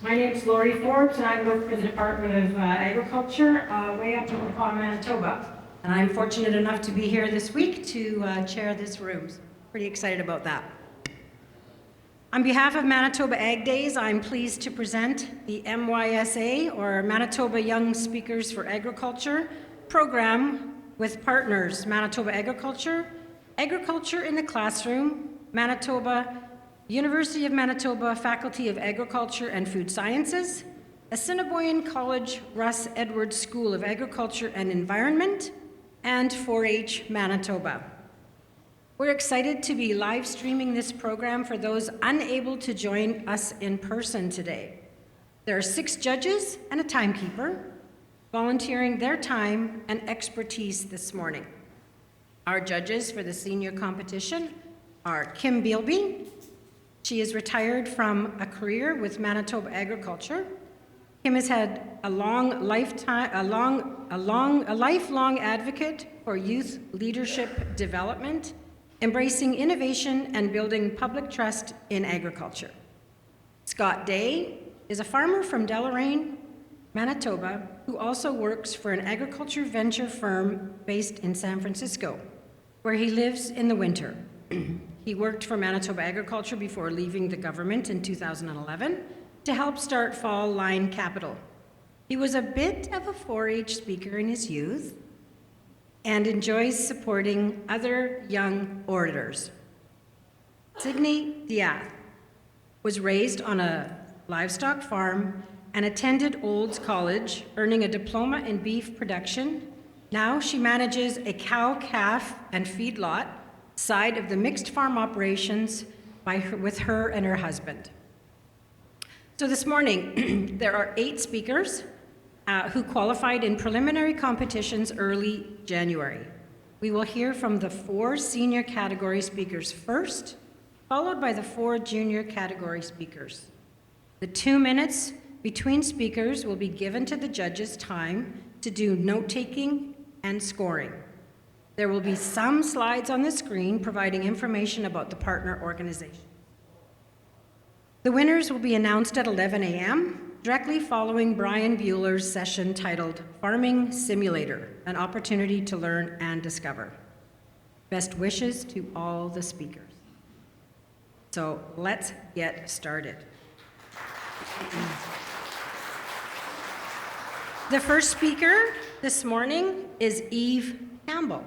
My name's Lori Forbes, and I work for the Department of Agriculture, way up in Waupun, Manitoba. And I'm fortunate enough to be here this week to chair this room. Pretty excited about that. On behalf of Manitoba Ag Days, I'm pleased to present the MYSA, or Manitoba Young Speakers for Agriculture, program with partners Manitoba Agriculture, Agriculture in the Classroom, Manitoba, University of Manitoba Faculty of Agriculture and Food Sciences, Assiniboine College Russ Edwards School of Agriculture and Environment, and 4-H Manitoba. We're excited to be live streaming this program for those unable to join us in person today. There are 6 judges and a timekeeper volunteering their time and expertise this morning. Our judges for the senior competition are Kim Bealby. She is retired from a career with Manitoba Agriculture. Kim has had a lifelong advocate for youth leadership development, embracing innovation and building public trust in agriculture. Scott Day is a farmer from Deloraine, Manitoba, who also works for an agriculture venture firm based in San Francisco, where he lives in the winter. He worked for Manitoba Agriculture before leaving the government in 2011 to help start Fall Line Capital. He was a bit of a 4-H speaker in his youth and enjoys supporting other young orators. Signe Diath was raised on a livestock farm and attended Olds College, earning a diploma in beef production. Now she manages a cow, calf, and feedlot side of the mixed farm operations with her and her husband. So this morning, there are 8 speakers who qualified in preliminary competitions early January. We will hear from the 4 senior category speakers first, followed by the 4 junior category speakers. The 2 minutes between speakers will be given to the judges time to do note-taking and scoring. There will be some slides on the screen providing information about the partner organization. The winners will be announced at 11 a.m., directly following Brian Bueller's session titled Farming Simulator, an opportunity to learn and discover. Best wishes to all the speakers. So let's get started. The first speaker this morning is Eve Campbell.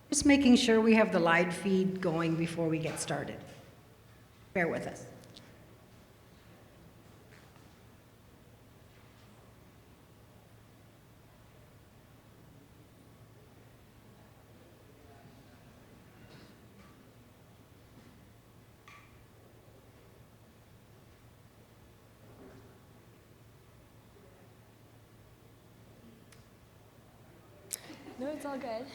Just making sure we have the live feed going before we get started. Bear with us. No, it's all good.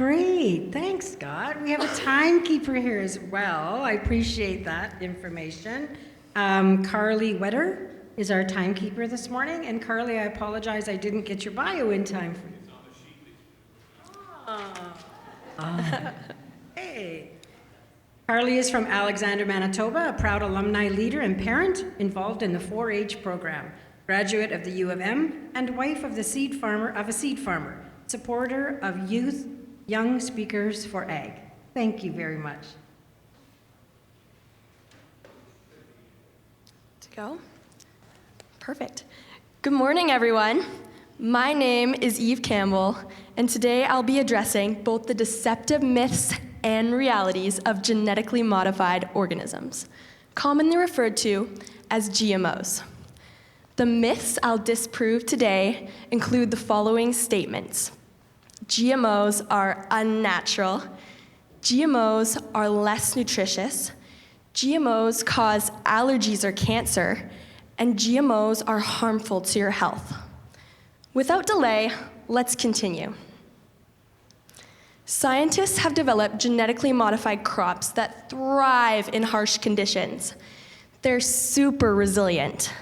Great, thanks, Scott. We have a timekeeper here as well. I appreciate that information. Carly Wetter is our timekeeper this morning. And Carly, I apologize, I didn't get your bio in time for you. It's on the sheet. Hey. Carly is from Alexander, Manitoba, a proud alumni leader and parent involved in the 4-H program, graduate of the U of M, and wife of a seed farmer, supporter of youth young speakers for ag. Thank you very much. To go? Perfect. Good morning, everyone. My name is Eve Campbell, and today I'll be addressing both the deceptive myths and realities of genetically modified organisms, commonly referred to as GMOs. The myths I'll disprove today include the following statements. GMOs are unnatural, GMOs are less nutritious, GMOs cause allergies or cancer, and GMOs are harmful to your health. Without delay, let's continue. Scientists have developed genetically modified crops that thrive in harsh conditions. They're super resilient.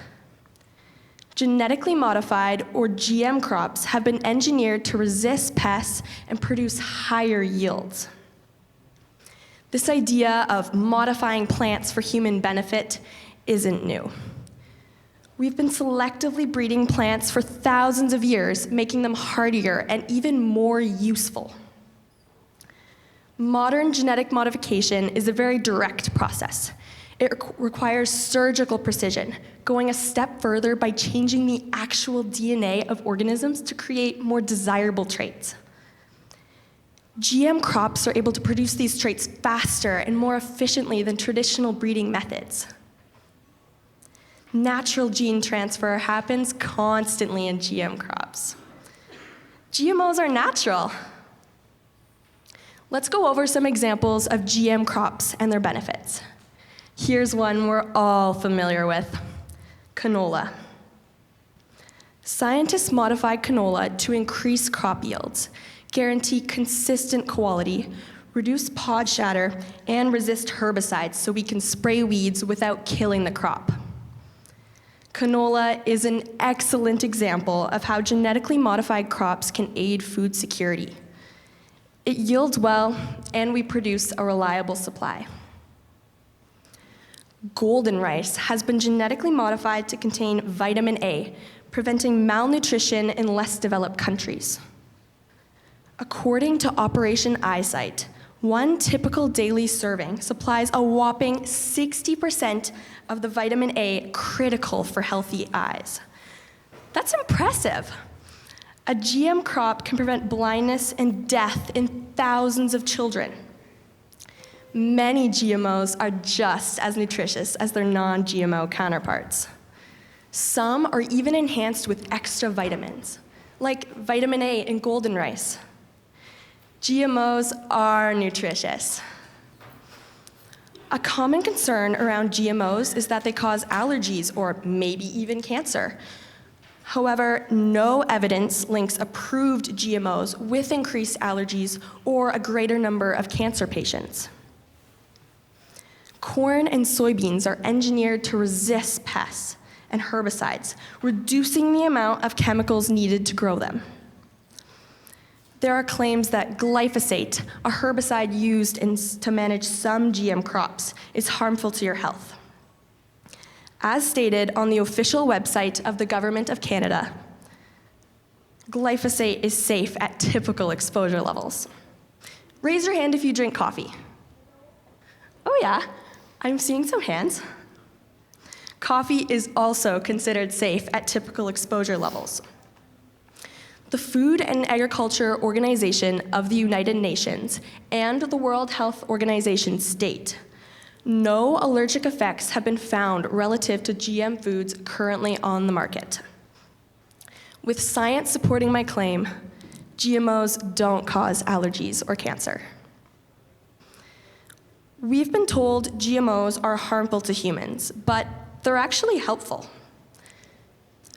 Genetically modified, or GM crops, have been engineered to resist pests and produce higher yields. This idea of modifying plants for human benefit isn't new. We've been selectively breeding plants for thousands of years, making them hardier and even more useful. Modern genetic modification is a very direct process. It requires surgical precision, going a step further by changing the actual DNA of organisms to create more desirable traits. GM crops are able to produce these traits faster and more efficiently than traditional breeding methods. Natural gene transfer happens constantly in GM crops. GMOs are natural. Let's go over some examples of GM crops and their benefits. Here's one we're all familiar with, canola. Scientists modified canola to increase crop yields, guarantee consistent quality, reduce pod shatter, and resist herbicides so we can spray weeds without killing the crop. Canola is an excellent example of how genetically modified crops can aid food security. It yields well, and we produce a reliable supply. Golden rice has been genetically modified to contain vitamin A, preventing malnutrition in less developed countries. According to Operation Eyesight, one typical daily serving supplies a whopping 60% of the vitamin A critical for healthy eyes. That's impressive. A GM crop can prevent blindness and death in thousands of children. Many GMOs are just as nutritious as their non-GMO counterparts. Some are even enhanced with extra vitamins, like vitamin A in golden rice. GMOs are nutritious. A common concern around GMOs is that they cause allergies or maybe even cancer. However, no evidence links approved GMOs with increased allergies or a greater number of cancer patients. Corn and soybeans are engineered to resist pests and herbicides, reducing the amount of chemicals needed to grow them. There are claims that glyphosate, a herbicide used to manage some GM crops, is harmful to your health. As stated on the official website of the Government of Canada, glyphosate is safe at typical exposure levels. Raise your hand if you drink coffee. Oh yeah, I'm seeing some hands. Coffee is also considered safe at typical exposure levels. The Food and Agriculture Organization of the United Nations and the World Health Organization state, no allergic effects have been found relative to GM foods currently on the market. With science supporting my claim, GMOs don't cause allergies or cancer. We've been told GMOs are harmful to humans, but they're actually helpful.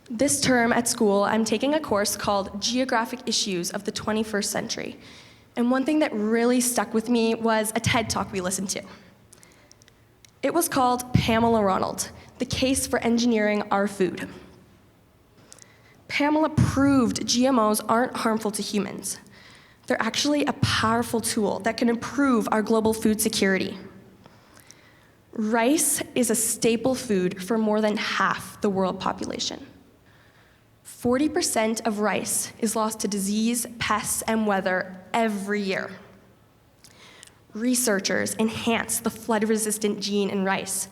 This term at school, I'm taking a course called Geographic Issues of the 21st Century. And one thing that really stuck with me was a TED Talk we listened to. It was called Pamela Ronald, The Case for Engineering Our Food. Pamela proved GMOs aren't harmful to humans. They're actually a powerful tool that can improve our global food security. Rice is a staple food for more than half the world population. 40% of rice is lost to disease, pests, and weather every year. Researchers enhance the flood-resistant gene in rice,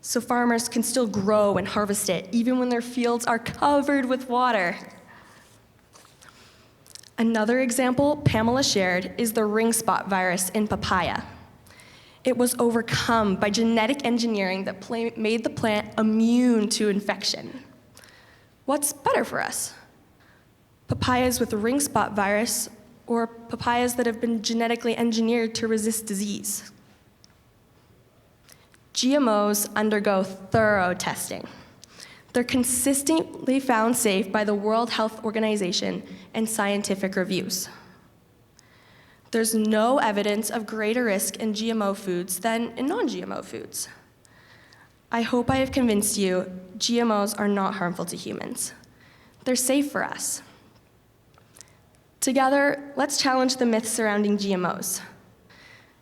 so farmers can still grow and harvest it, even when their fields are covered with water. Another example Pamela shared is the ring spot virus in papaya. It was overcome by genetic engineering that made the plant immune to infection. What's better for us? Papayas with ring spot virus or papayas that have been genetically engineered to resist disease? GMOs undergo thorough testing. They're consistently found safe by the World Health Organization and scientific reviews. There's no evidence of greater risk in GMO foods than in non-GMO foods. I hope I have convinced you GMOs are not harmful to humans. They're safe for us. Together, let's challenge the myths surrounding GMOs.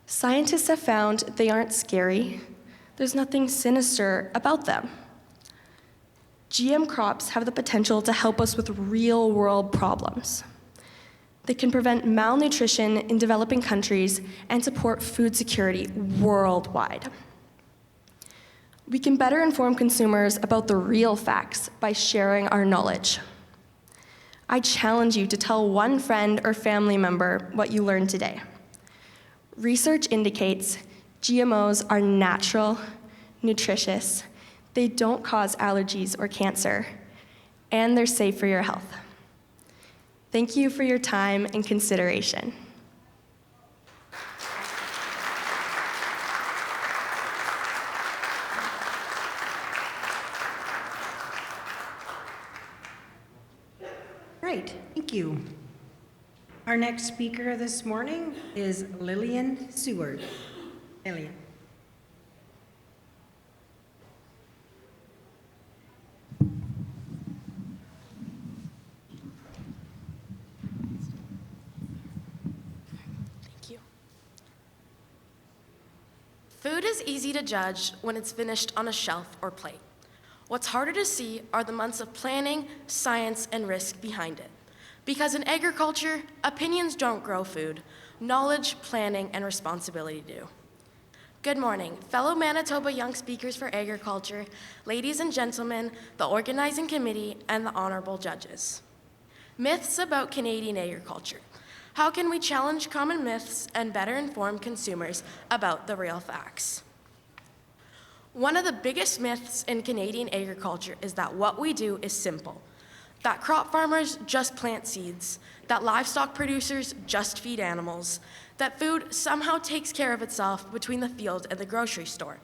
Scientists have found they aren't scary. There's nothing sinister about them. GM crops have the potential to help us with real-world problems. They can prevent malnutrition in developing countries and support food security worldwide. We can better inform consumers about the real facts by sharing our knowledge. I challenge you to tell one friend or family member what you learned today. Research indicates GMOs are natural, nutritious, they don't cause allergies or cancer, and they're safe for your health. Thank you for your time and consideration. Great, thank you. Our next speaker this morning is Lillian Seward. Lillian. Food is easy to judge when it's finished on a shelf or plate. What's harder to see are the months of planning, science, and risk behind it. Because in agriculture, opinions don't grow food. Knowledge, planning, and responsibility do. Good morning, fellow Manitoba Young Speakers for Agriculture, ladies and gentlemen, the organizing committee, and the honorable judges. Myths about Canadian agriculture. How can we challenge common myths and better inform consumers about the real facts? One of the biggest myths in Canadian agriculture is that what we do is simple, that crop farmers just plant seeds, that livestock producers just feed animals, that food somehow takes care of itself between the field and the grocery store.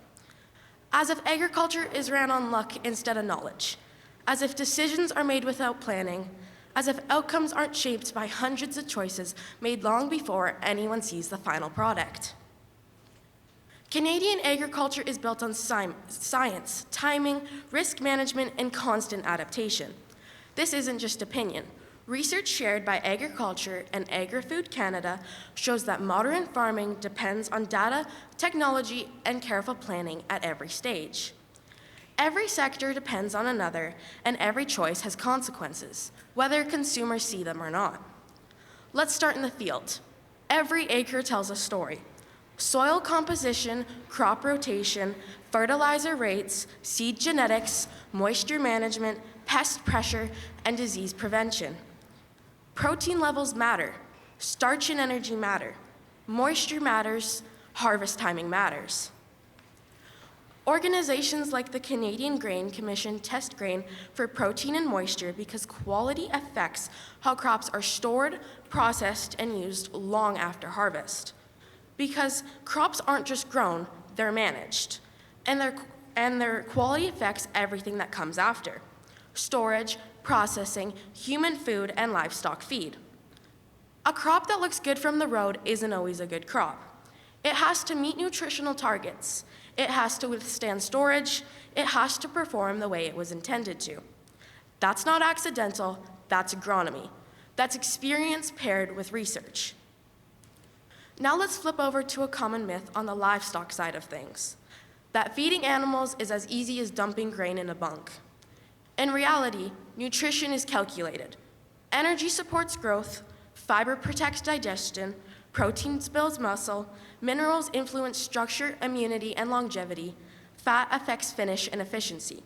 As if agriculture is ran on luck instead of knowledge, as if decisions are made without planning, as if outcomes aren't shaped by hundreds of choices made long before anyone sees the final product. Canadian agriculture is built on science, timing, risk management, and constant adaptation. This isn't just opinion. Research shared by Agriculture and Agri-Food Canada shows that modern farming depends on data, technology, and careful planning at every stage. Every sector depends on another, and every choice has consequences, whether consumers see them or not. Let's start in the field. Every acre tells a story. Soil composition, crop rotation, fertilizer rates, seed genetics, moisture management, pest pressure, and disease prevention. Protein levels matter. Starch and energy matter. Moisture matters. Harvest timing matters. Organizations like the Canadian Grain Commission test grain for protein and moisture because quality affects how crops are stored, processed, and used long after harvest. Because crops aren't just grown, they're managed. And their quality affects everything that comes after: storage, processing, human food, and livestock feed. A crop that looks good from the road isn't always a good crop. It has to meet nutritional targets. It has to withstand storage. It has to perform the way it was intended to. That's not accidental, that's agronomy. That's experience paired with research. Now let's flip over to a common myth on the livestock side of things, that feeding animals is as easy as dumping grain in a bunk. In reality, nutrition is calculated. Energy supports growth, fiber protects digestion, proteins builds muscle, minerals influence structure, immunity, and longevity, fat affects finish and efficiency.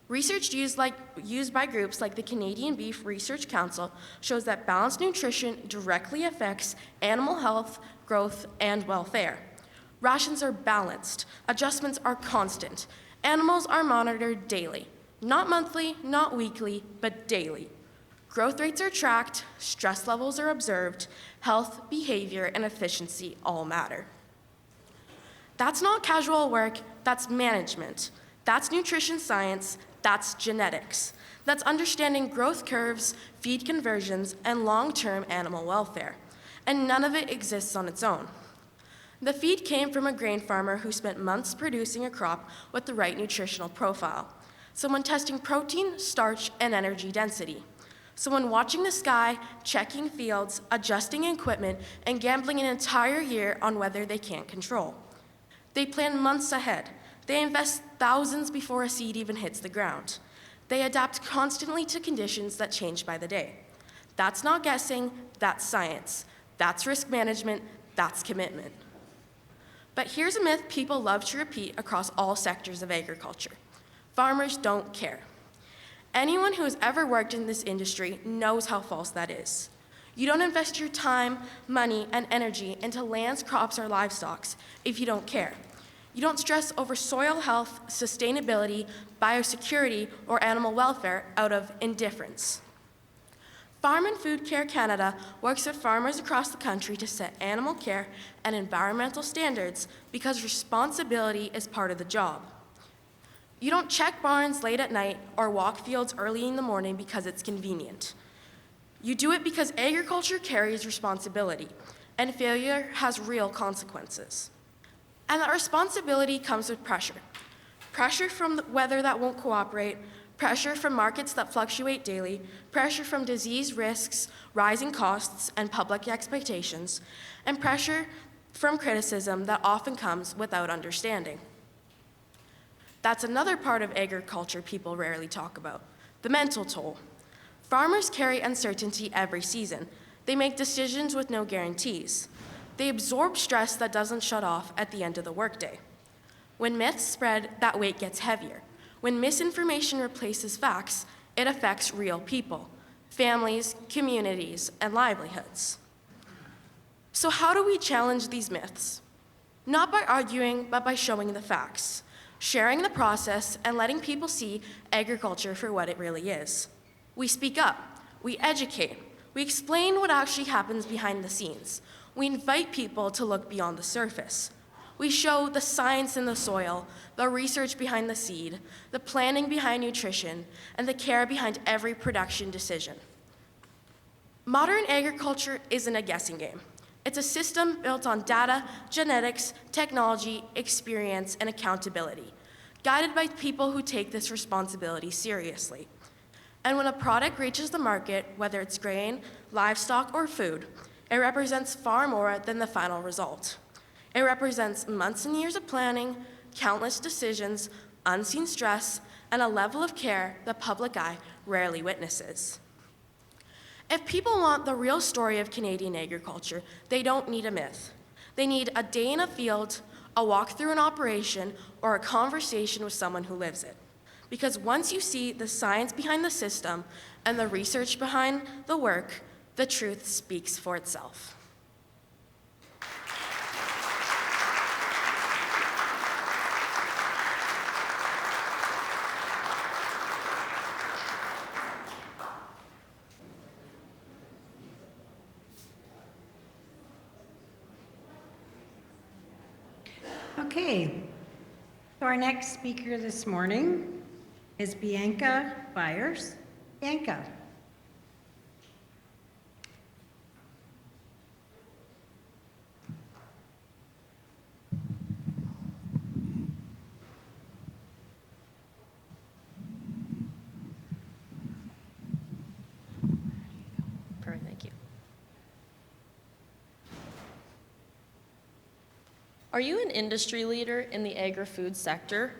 Research used by groups like the Canadian Beef Research Council shows that balanced nutrition directly affects animal health, growth, and welfare. Rations are balanced, adjustments are constant, animals are monitored daily, not monthly, not weekly, but daily. Growth rates are tracked, stress levels are observed, health, behavior, and efficiency all matter. That's not casual work, that's management. That's nutrition science, that's genetics. That's understanding growth curves, feed conversions, and long-term animal welfare. And none of it exists on its own. The feed came from a grain farmer who spent months producing a crop with the right nutritional profile. Someone testing protein, starch, and energy density. Someone watching the sky, checking fields, adjusting equipment, and gambling an entire year on weather they can't control. They plan months ahead. They invest thousands before a seed even hits the ground. They adapt constantly to conditions that change by the day. That's not guessing, that's science. That's risk management, that's commitment. But here's a myth people love to repeat across all sectors of agriculture. Farmers don't care. Anyone who has ever worked in this industry knows how false that is. You don't invest your time, money, and energy into lands, crops, or livestock if you don't care. You don't stress over soil health, sustainability, biosecurity, or animal welfare out of indifference. Farm and Food Care Canada works with farmers across the country to set animal care and environmental standards because responsibility is part of the job. You don't check barns late at night or walk fields early in the morning because it's convenient. You do it because agriculture carries responsibility, and failure has real consequences. And that responsibility comes with pressure. Pressure from the weather that won't cooperate, pressure from markets that fluctuate daily, pressure from disease risks, rising costs, and public expectations, and pressure from criticism that often comes without understanding. That's another part of agriculture people rarely talk about, the mental toll. Farmers carry uncertainty every season. They make decisions with no guarantees. They absorb stress that doesn't shut off at the end of the workday. When myths spread, that weight gets heavier. When misinformation replaces facts, it affects real people, families, communities, and livelihoods. So how do we challenge these myths? Not by arguing, but by showing the facts, sharing the process, and letting people see agriculture for what it really is. We speak up, we educate, we explain what actually happens behind the scenes. We invite people to look beyond the surface. We show the science in the soil, the research behind the seed, the planning behind nutrition, and the care behind every production decision. Modern agriculture isn't a guessing game. It's a system built on data, genetics, technology, experience, and accountability, guided by people who take this responsibility seriously. And when a product reaches the market, whether it's grain, livestock, or food, it represents far more than the final result. It represents months and years of planning, countless decisions, unseen stress, and a level of care the public eye rarely witnesses. If people want the real story of Canadian agriculture, they don't need a myth. They need a day in a field, a walk through an operation, or a conversation with someone who lives it. Because once you see the science behind the system and the research behind the work, the truth speaks for itself. Okay, so our next speaker this morning is Bianca Byers. Bianca. Are you an industry leader in the agri-food sector?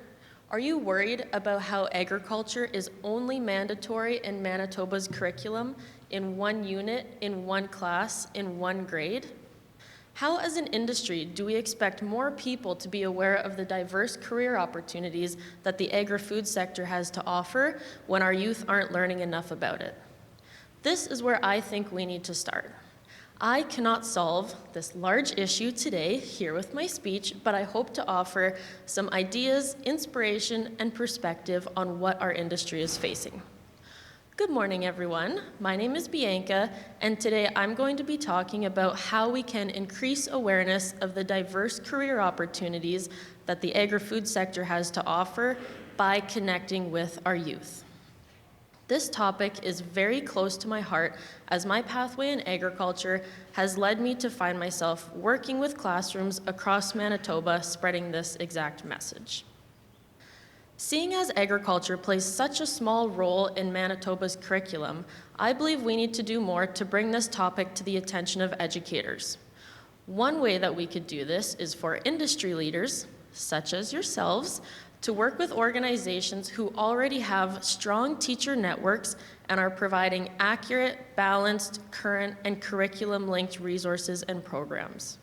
Are you worried about how agriculture is only mandatory in Manitoba's curriculum in one unit, in one class, in one grade? How, as an industry, do we expect more people to be aware of the diverse career opportunities that the agri-food sector has to offer when our youth aren't learning enough about it? This is where I think we need to start. I cannot solve this large issue today here with my speech, but I hope to offer some ideas, inspiration, and perspective on what our industry is facing. Good morning, everyone. My name is Bianca, and today I'm going to be talking about how we can increase awareness of the diverse career opportunities that the agri-food sector has to offer by connecting with our youth. This topic is very close to my heart as my pathway in agriculture has led me to find myself working with classrooms across Manitoba spreading this exact message. Seeing as agriculture plays such a small role in Manitoba's curriculum, I believe we need to do more to bring this topic to the attention of educators. One way that we could do this is for industry leaders, such as yourselves, to work with organizations who already have strong teacher networks and are providing accurate, balanced, current, and curriculum-linked resources and programs.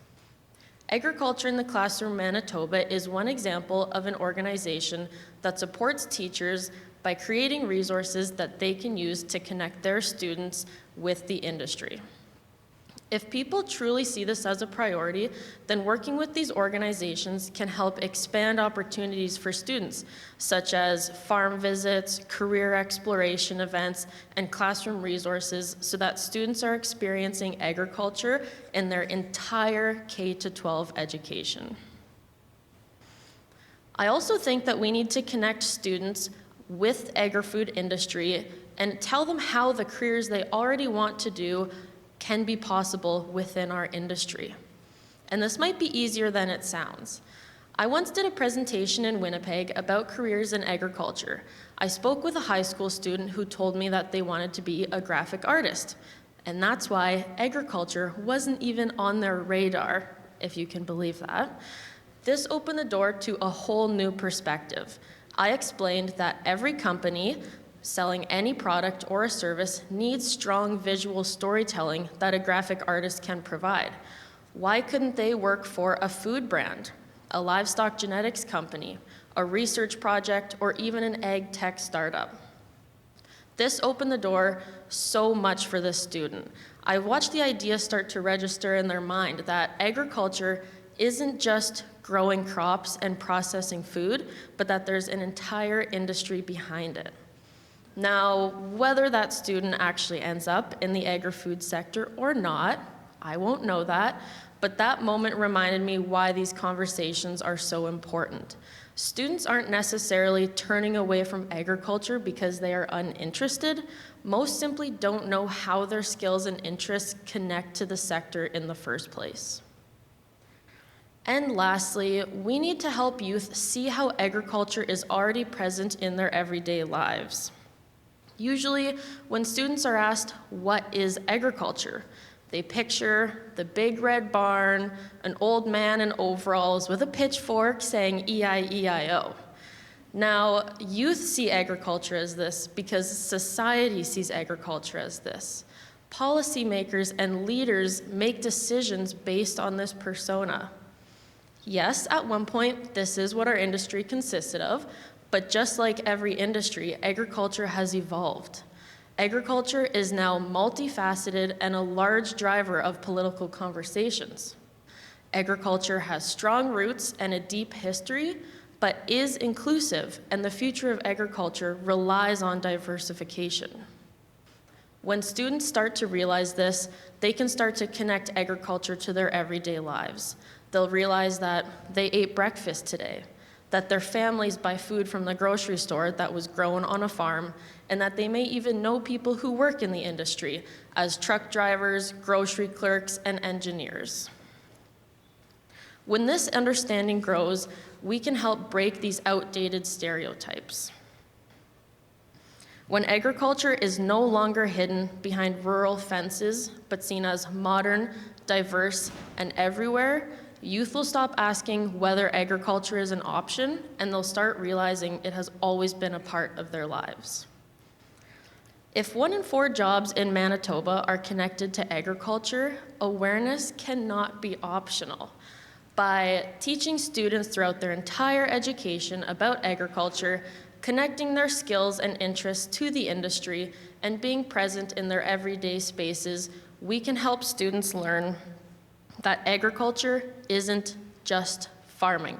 Agriculture in the Classroom Manitoba is one example of an organization that supports teachers by creating resources that they can use to connect their students with the industry. If people truly see this as a priority, then working with these organizations can help expand opportunities for students, such as farm visits, career exploration events, and classroom resources so that students are experiencing agriculture in their entire K-12 education. I also think that we need to connect students with agri-food industry and tell them how the careers they already want to do can be possible within our industry. And this might be easier than it sounds. I once did a presentation in Winnipeg about careers in agriculture. I spoke with a high school student who told me that they wanted to be a graphic artist. And that's why agriculture wasn't even on their radar, if you can believe that. This opened the door to a whole new perspective. I explained that every company selling any product or a service needs strong visual storytelling that a graphic artist can provide. Why couldn't they work for a food brand, a livestock genetics company, a research project, or even an ag tech startup? This opened the door so much for this student. I watched the idea start to register in their mind that agriculture isn't just growing crops and processing food, but that there's an entire industry behind it. Now, whether that student actually ends up in the agri-food sector or not, I won't know that, but that moment reminded me why these conversations are so important. Students aren't necessarily turning away from agriculture because they are uninterested. Most simply don't know how their skills and interests connect to the sector in the first place. And lastly, we need to help youth see how agriculture is already present in their everyday lives. Usually, when students are asked, what is agriculture? They picture the big red barn, an old man in overalls with a pitchfork saying E-I-E-I-O. Now, youth see agriculture as this because society sees agriculture as this. Policymakers and leaders make decisions based on this persona. Yes, at one point, this is what our industry consisted of, but just like every industry, agriculture has evolved. Agriculture is now multifaceted and a large driver of political conversations. Agriculture has strong roots and a deep history, but is inclusive, and the future of agriculture relies on diversification. When students start to realize this, they can start to connect agriculture to their everyday lives. They'll realize that they ate breakfast today, that their families buy food from the grocery store that was grown on a farm, and that they may even know people who work in the industry as truck drivers, grocery clerks, and engineers. When this understanding grows, we can help break these outdated stereotypes. When agriculture is no longer hidden behind rural fences, but seen as modern, diverse, and everywhere, youth will stop asking whether agriculture is an option, and they'll start realizing it has always been a part of their lives. If 1 in 4 jobs in Manitoba are connected to agriculture, awareness cannot be optional. By teaching students throughout their entire education about agriculture, connecting their skills and interests to the industry, and being present in their everyday spaces, we can help students learn that agriculture isn't just farming.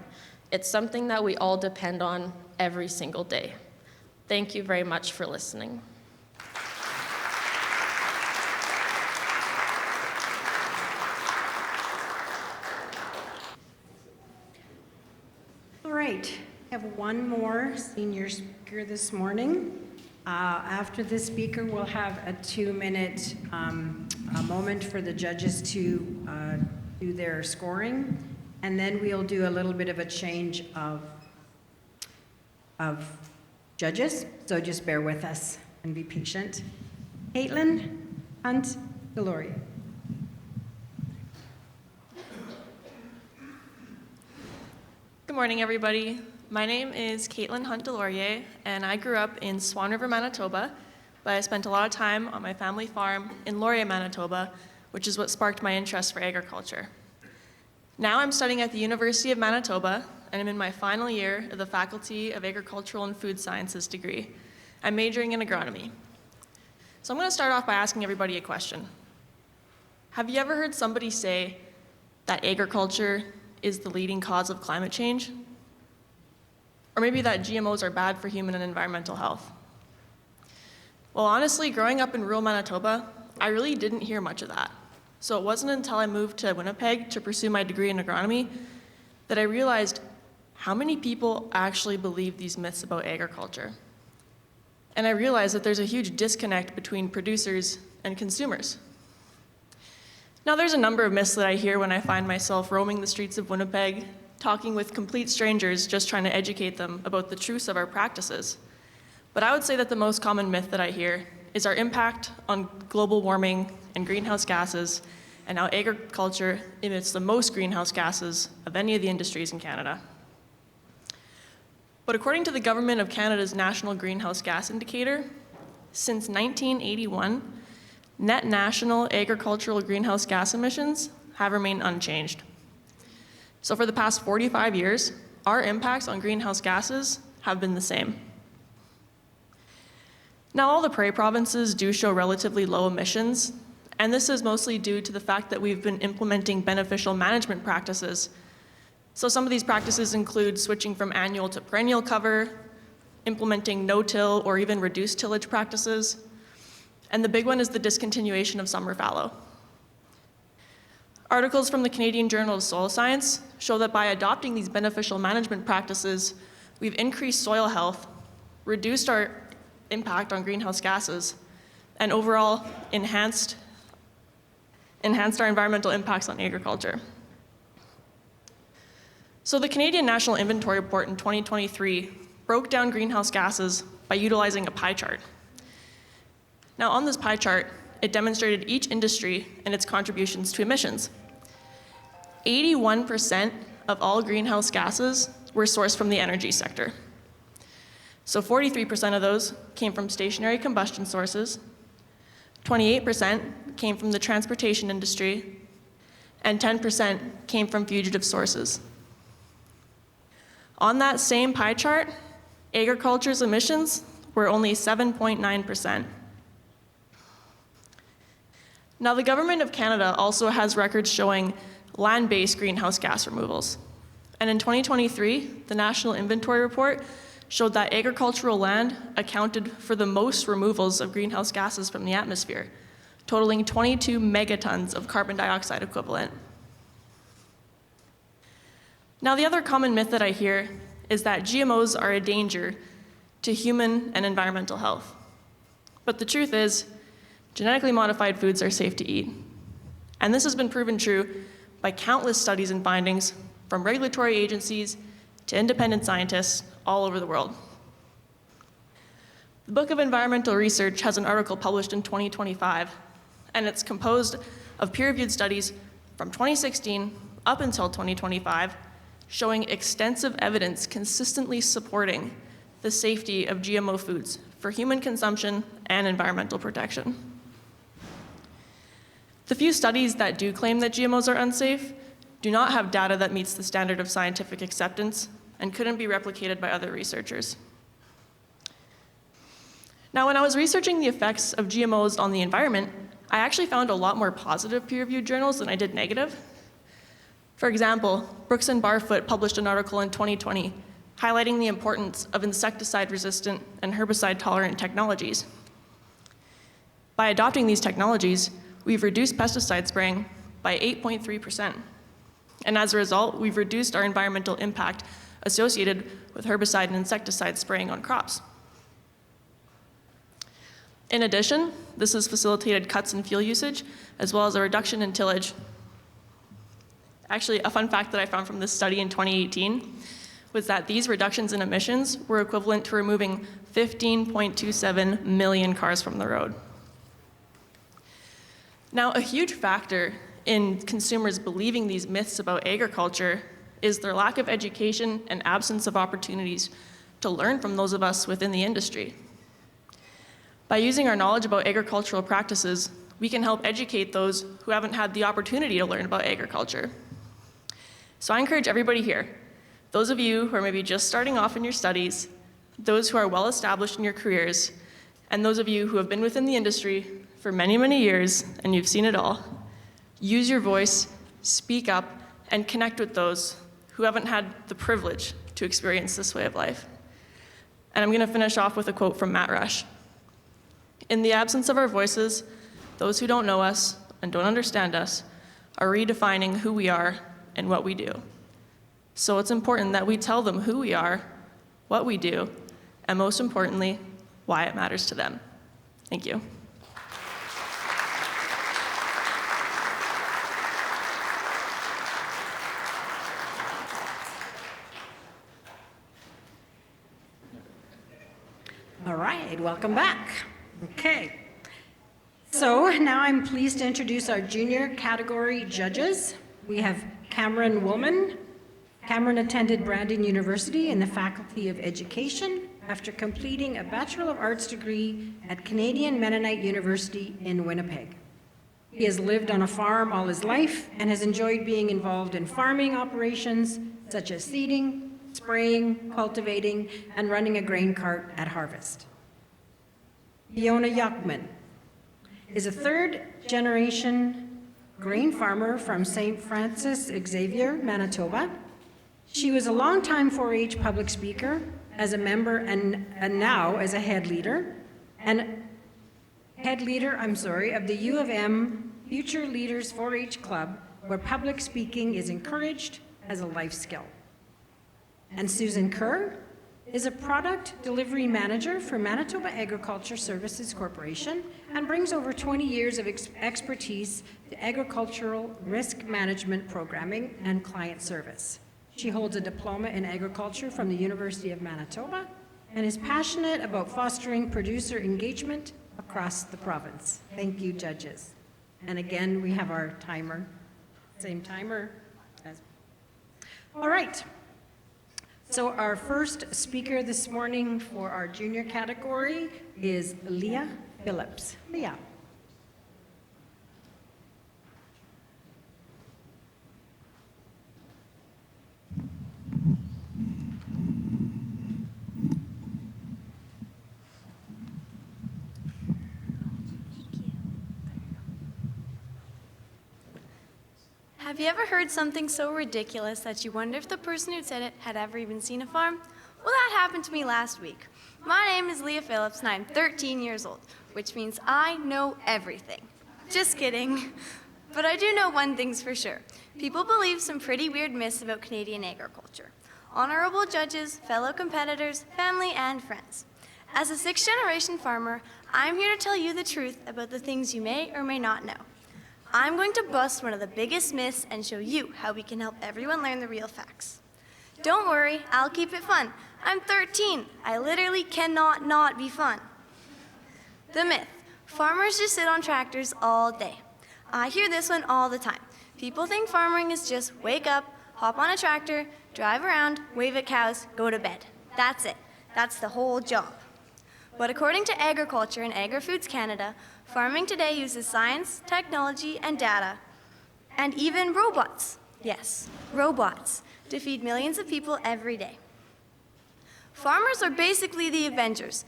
It's something that we all depend on every single day. Thank you very much for listening. All right, I have one more senior speaker this morning. After this speaker, we'll have a 2-minute moment for the judges to do their scoring, and then we'll do a little bit of a change of judges, so just bear with us and be patient. Kaitlin, Hunt-Delaurier. Good morning, everybody. My name is Kaitlin Hunt-Delaurier, and I grew up in Swan River, Manitoba, but I spent a lot of time on my family farm in Laurier, Manitoba, which is what sparked my interest for agriculture. Now I'm studying at the University of Manitoba, and I'm in my final year of the Faculty of Agricultural and Food Sciences degree. I'm majoring in agronomy. So I'm going to start off by asking everybody a question. Have you ever heard somebody say that agriculture is the leading cause of climate change? Or maybe that GMOs are bad for human and environmental health? Well, honestly, growing up in rural Manitoba, I really didn't hear much of that. So it wasn't until I moved to Winnipeg to pursue my degree in agronomy that I realized how many people actually believe these myths about agriculture. And I realized that there's a huge disconnect between producers and consumers. Now, there's a number of myths that I hear when I find myself roaming the streets of Winnipeg, talking with complete strangers, just trying to educate them about the truths of our practices. But I would say that the most common myth that I hear is our impact on global warming and greenhouse gases, and how agriculture emits the most greenhouse gases of any of the industries in Canada. But according to the Government of Canada's National Greenhouse Gas Indicator, since 1981, net national agricultural greenhouse gas emissions have remained unchanged. So for the past 45 years, our impacts on greenhouse gases have been the same. Now, all the Prairie provinces do show relatively low emissions, and this is mostly due to the fact that we've been implementing beneficial management practices. So some of these practices include switching from annual to perennial cover, implementing no-till or even reduced tillage practices, and the big one is the discontinuation of summer fallow. Articles from the Canadian Journal of Soil Science show that by adopting these beneficial management practices, we've increased soil health, reduced our impact on greenhouse gases, and overall enhanced our environmental impacts on agriculture. So the Canadian National Inventory Report in 2023 broke down greenhouse gases by utilizing a pie chart. Now, on this pie chart, it demonstrated each industry and its contributions to emissions. 81% of all greenhouse gases were sourced from the energy sector. So 43% of those came from stationary combustion sources, 28% came from the transportation industry, and 10% came from fugitive sources. On that same pie chart, agriculture's emissions were only 7.9%. Now, the Government of Canada also has records showing land-based greenhouse gas removals. And in 2023, the National Inventory Report showed that agricultural land accounted for the most removals of greenhouse gases from the atmosphere, totaling 22 megatons of carbon dioxide equivalent. Now, the other common myth that I hear is that GMOs are a danger to human and environmental health. But the truth is, genetically modified foods are safe to eat. And this has been proven true by countless studies and findings from regulatory agencies to independent scientists all over the world. The Book of Environmental Research has an article published in 2025, and it's composed of peer-reviewed studies from 2016 up until 2025, showing extensive evidence consistently supporting the safety of GMO foods for human consumption and environmental protection. The few studies that do claim that GMOs are unsafe do not have data that meets the standard of scientific acceptance and couldn't be replicated by other researchers. Now, when I was researching the effects of GMOs on the environment, I actually found a lot more positive peer-reviewed journals than I did negative. For example, Brooks and Barfoot published an article in 2020 highlighting the importance of insecticide-resistant and herbicide-tolerant technologies. By adopting these technologies, we've reduced pesticide spraying by 8.3%. And as a result, we've reduced our environmental impact associated with herbicide and insecticide spraying on crops. In addition, this has facilitated cuts in fuel usage, as well as a reduction in tillage. Actually, a fun fact that I found from this study in 2018 was that these reductions in emissions were equivalent to removing 15.27 million cars from the road. Now, a huge factor in consumers believing these myths about agriculture is their lack of education and absence of opportunities to learn from those of us within the industry. By using our knowledge about agricultural practices, we can help educate those who haven't had the opportunity to learn about agriculture. So I encourage everybody here, those of you who are maybe just starting off in your studies, those who are well established in your careers, and those of you who have been within the industry for many, many years, and you've seen it all, use your voice, speak up, and connect with those who haven't had the privilege to experience this way of life. And I'm gonna finish off with a quote from Matt Rush. In the absence of our voices, those who don't know us and don't understand us are redefining who we are and what we do. So it's important that we tell them who we are, what we do, and most importantly, why it matters to them. Thank you. All right, welcome back. Okay. So now I'm pleased to introduce our junior category judges. We have Cameron Woolman. Cameron attended Brandon University in the Faculty of Education after completing a Bachelor of Arts degree at Canadian Mennonite University in Winnipeg. He has lived on a farm all his life and has enjoyed being involved in farming operations such as seeding, spraying, cultivating, and running a grain cart at harvest. Fiona Yuckman is a third-generation grain farmer from St. Francis Xavier, Manitoba. She was a longtime 4-H public speaker, as a member and now as a head leader of the U of M Future Leaders 4-H Club, where public speaking is encouraged as a life skill. And Susan Kerr is a product delivery manager for Manitoba Agriculture Services Corporation and brings over 20 years of expertise to agricultural risk management programming and client service. She holds a diploma in agriculture from the University of Manitoba and is passionate about fostering producer engagement across the province. Thank you, judges. And again, we have our timer, same timer as. All right. So our first speaker this morning for our junior category is Leah Phillips. Leah. Have you ever heard something so ridiculous that you wonder if the person who said it had ever even seen a farm? Well, that happened to me last week. My name is Leah Phillips and I'm 13 years old, which means I know everything. Just kidding. But I do know one thing's for sure. People believe some pretty weird myths about Canadian agriculture. Honorable judges, fellow competitors, family, and friends. As a 6th-generation farmer, I'm here to tell you the truth about the things you may or may not know. I'm going to bust one of the biggest myths and show you how we can help everyone learn the real facts. Don't worry, I'll keep it fun. I'm 13. I literally cannot not be fun. The myth: farmers just sit on tractors all day. I hear this one all the time. People think farming is just wake up, hop on a tractor, drive around, wave at cows, go to bed. That's it. That's the whole job. But according to Agriculture and Agri-Foods Canada, farming today uses science, technology, and data, and even robots. Yes, robots, to feed millions of people every day. Farmers are basically the Avengers,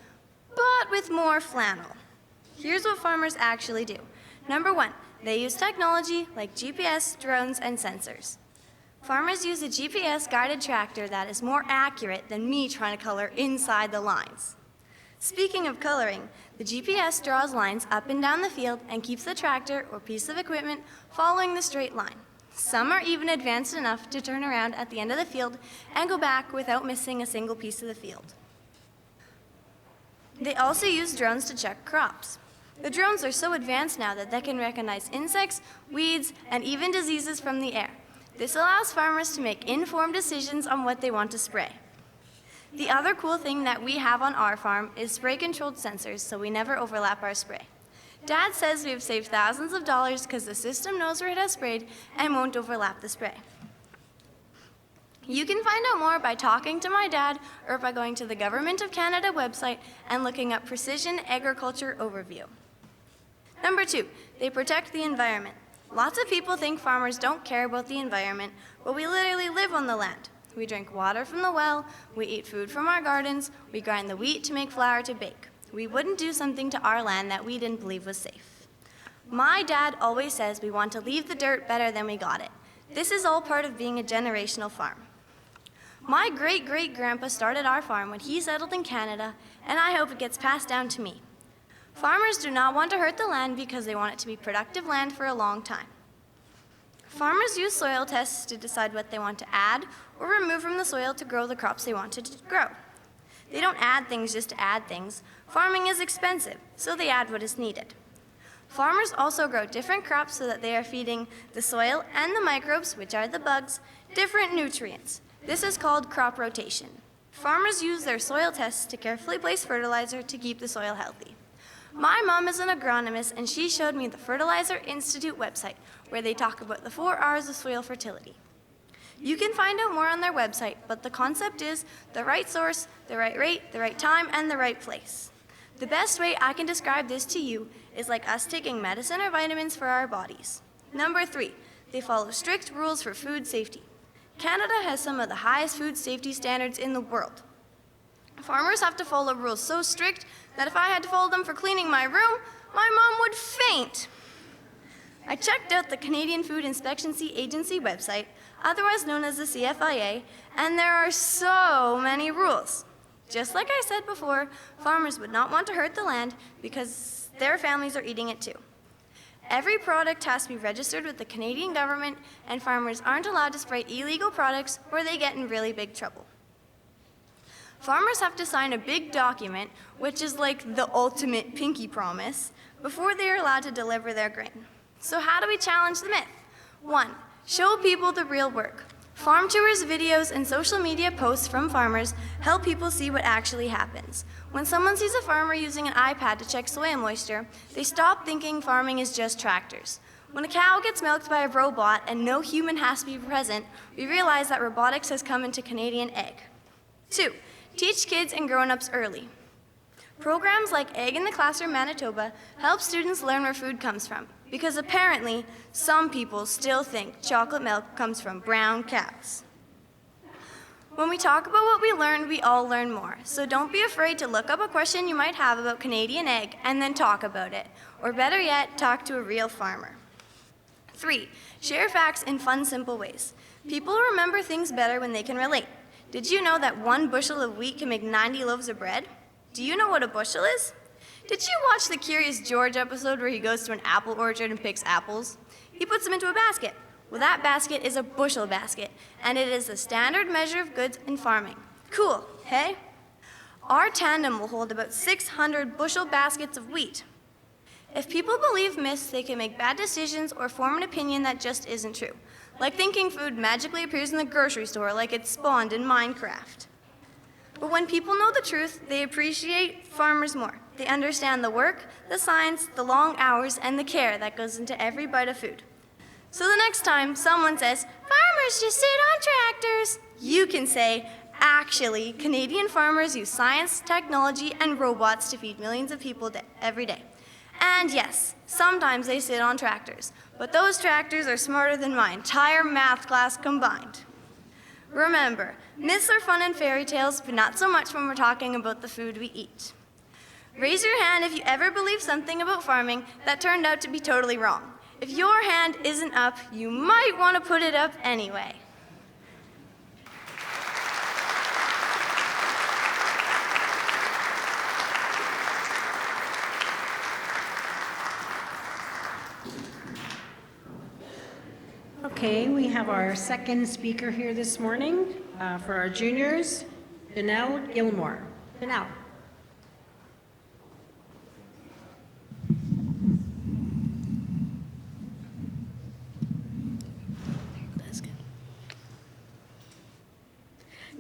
but with more flannel. Here's what farmers actually do. Number 1, they use technology like GPS, drones, and sensors. Farmers use a GPS-guided tractor that is more accurate than me trying to color inside the lines. Speaking of coloring, the GPS draws lines up and down the field and keeps the tractor or piece of equipment following the straight line. Some are even advanced enough to turn around at the end of the field and go back without missing a single piece of the field. They also use drones to check crops. The drones are so advanced now that they can recognize insects, weeds, and even diseases from the air. This allows farmers to make informed decisions on what they want to spray. The other cool thing that we have on our farm is spray-controlled sensors, so we never overlap our spray. Dad says we have saved thousands of dollars because the system knows where it has sprayed and won't overlap the spray. You can find out more by talking to my dad or by going to the Government of Canada website and looking up Precision Agriculture Overview. Number 2, they protect the environment. Lots of people think farmers don't care about the environment, but we literally live on the land. We drink water from the well, we eat food from our gardens, we grind the wheat to make flour to bake. We wouldn't do something to our land that we didn't believe was safe. My dad always says we want to leave the dirt better than we got it. This is all part of being a generational farm. My great-great-grandpa started our farm when he settled in Canada, and I hope it gets passed down to me. Farmers do not want to hurt the land because they want it to be productive land for a long time. Farmers use soil tests to decide what they want to add or remove from the soil to grow the crops they want to grow. They don't add things just to add things. Farming is expensive, so they add what is needed. Farmers also grow different crops so that they are feeding the soil and the microbes, which are the bugs, different nutrients. This is called crop rotation. Farmers use their soil tests to carefully place fertilizer to keep the soil healthy. My mom is an agronomist, and she showed me the Fertilizer Institute website, where they talk about the 4 R's of soil fertility. You can find out more on their website, but the concept is the right source, the right rate, the right time, and the right place. The best way I can describe this to you is like us taking medicine or vitamins for our bodies. Number 3, they follow strict rules for food safety. Canada has some of the highest food safety standards in the world. Farmers have to follow rules so strict that if I had to follow them for cleaning my room, my mom would faint. I checked out the Canadian Food Inspection Agency website, otherwise known as the CFIA, and there are so many rules. Just like I said before, farmers would not want to hurt the land because their families are eating it too. Every product has to be registered with the Canadian government, and farmers aren't allowed to spray illegal products or they get in really big trouble. Farmers have to sign a big document, which is like the ultimate pinky promise, before they are allowed to deliver their grain. So how do we challenge the myth? 1, show people the real work. Farm tours, videos, and social media posts from farmers help people see what actually happens. When someone sees a farmer using an iPad to check soil moisture, they stop thinking farming is just tractors. When a cow gets milked by a robot and no human has to be present, we realize that robotics has come into Canadian ag. 2, teach kids and grown-ups early. Programs like Egg in the Classroom Manitoba help students learn where food comes from, because apparently some people still think chocolate milk comes from brown cows. When we talk about what we learned, we all learn more. So don't be afraid to look up a question you might have about Canadian egg and then talk about it. Or better yet, talk to a real farmer. 3, share facts in fun, simple ways. People remember things better when they can relate. Did you know that 1 bushel of wheat can make 90 loaves of bread? Do you know what a bushel is? Did you watch the Curious George episode where he goes to an apple orchard and picks apples? He puts them into a basket. Well, that basket is a bushel basket, and it is the standard measure of goods in farming. Cool, hey? Our tandem will hold about 600 bushel baskets of wheat. If people believe myths, they can make bad decisions or form an opinion that just isn't true, like thinking food magically appears in the grocery store like it spawned in Minecraft. But when people know the truth, they appreciate farmers more. They understand the work, the science, the long hours, and the care that goes into every bite of food. So the next time someone says, farmers just sit on tractors, you can say, actually, Canadian farmers use science, technology, and robots to feed millions of people every day. And yes, sometimes they sit on tractors, but those tractors are smarter than my entire math class combined. Remember, myths are fun in fairy tales, but not so much when we're talking about the food we eat. Raise your hand if you ever believed something about farming that turned out to be totally wrong. If your hand isn't up, you might want to put it up anyway. Okay, we have our second speaker here this morning for our juniors, Janelle Gilmore. Janelle.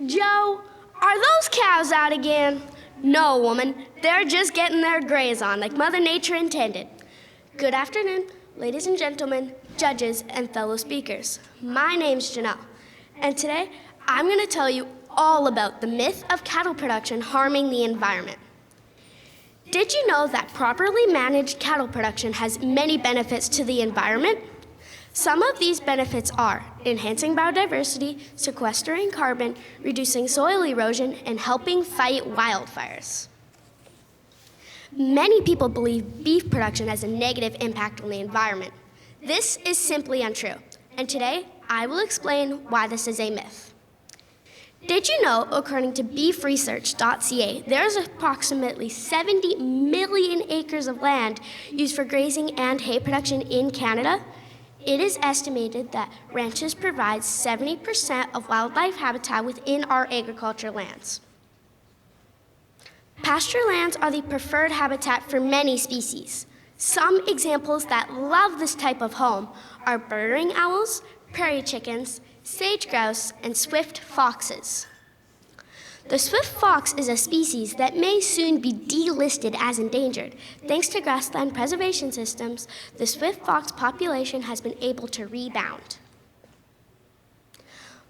Joe, are those cows out again? No, woman. They're just getting their graze on like Mother Nature intended. Good afternoon, ladies and gentlemen, judges, and fellow speakers. My name's Janelle, and today I'm going to tell you all about the myth of cattle production harming the environment. Did you know that properly managed cattle production has many benefits to the environment? Some of these benefits are enhancing biodiversity, sequestering carbon, reducing soil erosion, and helping fight wildfires. Many people believe beef production has a negative impact on the environment. This is simply untrue, and today I will explain why this is a myth. Did you know, according to beefresearch.ca, there's approximately 70 million acres of land used for grazing and hay production in Canada? It is estimated that ranches provide 70% of wildlife habitat within our agriculture lands. Pasture lands are the preferred habitat for many species. Some examples that love this type of home are burrowing owls, prairie chickens, sage grouse, and swift foxes. The swift fox is a species that may soon be delisted as endangered. Thanks to grassland preservation systems, the swift fox population has been able to rebound.